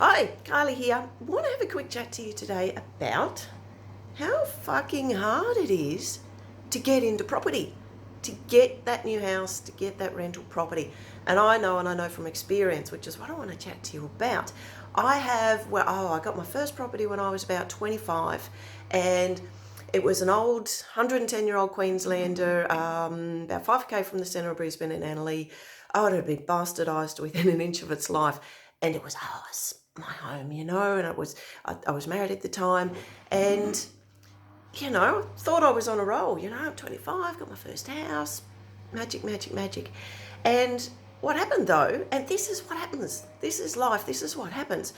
Hi, Kylie here. I want to have a quick chat to you today about how fucking hard it is to get into property, to get that new house, to get that rental property. And I know from experience, which is what I want to chat to you about. I got my first property when I was about 25, and it was an old 110-year-old Queenslander, about 5k from the centre of Brisbane in Annerley. Oh, it had been bastardised within an inch of its life, and it was my home, and I was married at the time, and thought I was on a roll. I'm 25, got my first house, magic, magic, magic. And what happened though, and this is what happens, this is life, this is what happens.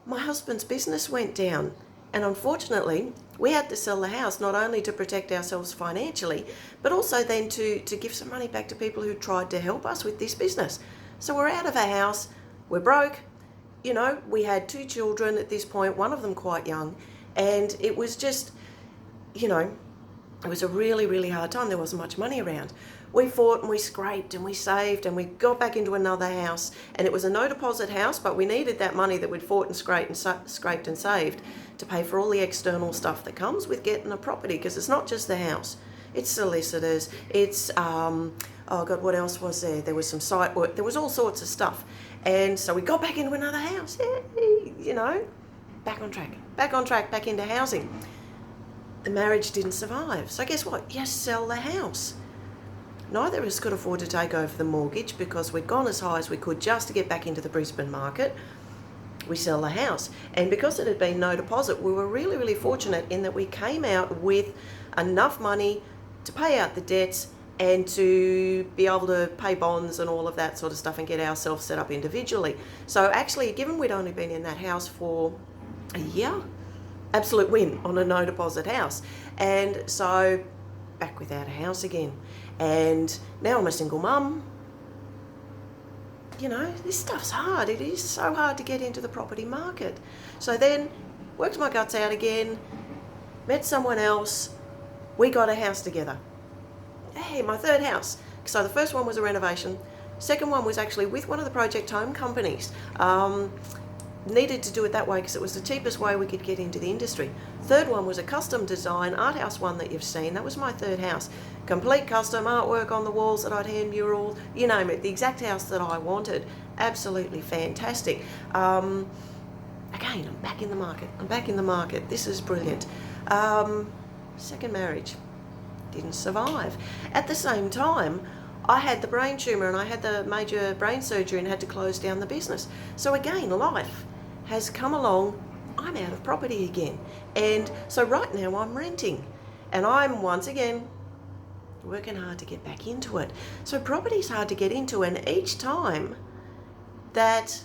My husband's business went down, and unfortunately, we had to sell the house, not only to protect ourselves financially, but also then to give some money back to people who tried to help us with this business. So we're out of a house, we're broke. We had 2 children at this point, one of them quite young, and it was just, it was a really, really hard time. There wasn't much money around. We fought and we scraped and we saved and we got back into another house, and it was a no deposit house, but we needed that money that we'd fought and scraped and saved to pay for all the external stuff that comes with getting a property, because it's not just the house. It's solicitors, it's, oh God, what else was there? There was some site work, there was all sorts of stuff. And so we got back into another house, back on track, back into housing. The marriage didn't survive. So guess what? You sell the house. Neither of us could afford to take over the mortgage because we'd gone as high as we could just to get back into the Brisbane market. We sell the house. And because it had been no deposit, we were really, really fortunate in that we came out with enough money to pay out the debts and to be able to pay bonds and all of that sort of stuff and get ourselves set up individually. So actually, given we'd only been in that house for a year, absolute win on a no deposit house. And so back without a house again. And now I'm a single mum. This stuff's hard. It is so hard to get into the property market. So then worked my guts out again, met someone else, we got a house together. Hey, my third house. So the first one was a renovation. Second one was actually with one of the project home companies. Needed to do it that way because it was the cheapest way we could get into the industry. Third one was a custom design art house one that you've seen. That was my third house. Complete custom artwork on the walls that I'd hand mural, you name it, the exact house that I wanted. Absolutely fantastic. Again, I'm back in the market. This is brilliant. Second marriage didn't survive. At the same time, I had the brain tumour and I had the major brain surgery and had to close down the business. So again, life has come along. I'm out of property again. And so right now I'm renting, and I'm once again working hard to get back into it. So property's hard to get into, and each time that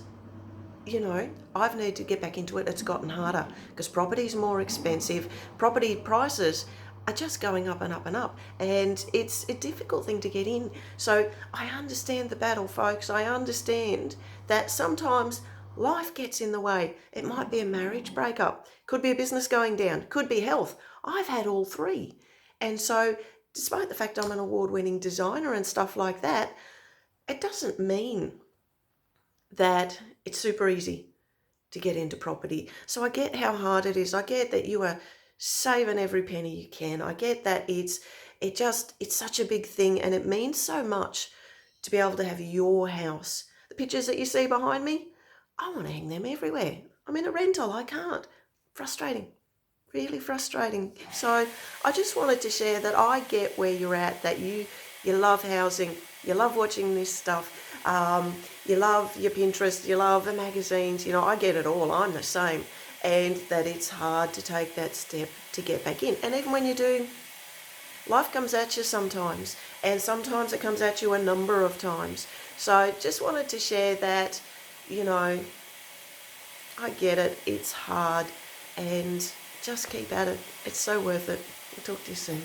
I've needed to get back into it, it's gotten harder because property's more expensive. Property prices are just going up and up and up, and it's a difficult thing to get in. So I understand the battle, folks. I understand that sometimes life gets in the way. It might be a marriage breakup, could be a business going down, could be health. I've had all three. And so despite the fact I'm an award-winning designer and stuff like that, it doesn't mean that it's super easy to get into property. So I get how hard it is. I get that you are saving every penny you can. I get that it's such a big thing, and it means so much to be able to have your house. The pictures that you see behind me, I want to hang them everywhere. I'm in a rental, I can't. Frustrating, really frustrating. So I just wanted to share that I get where you're at, that you love housing, you love watching this stuff, you love your Pinterest, you love the magazines, I get it all, I'm the same. And that it's hard to take that step to get back in. And even when you do, life comes at you sometimes, and sometimes it comes at you a number of times. So just wanted to share that, I get it, it's hard, and just keep at it. It's so worth it. I'll talk to you soon.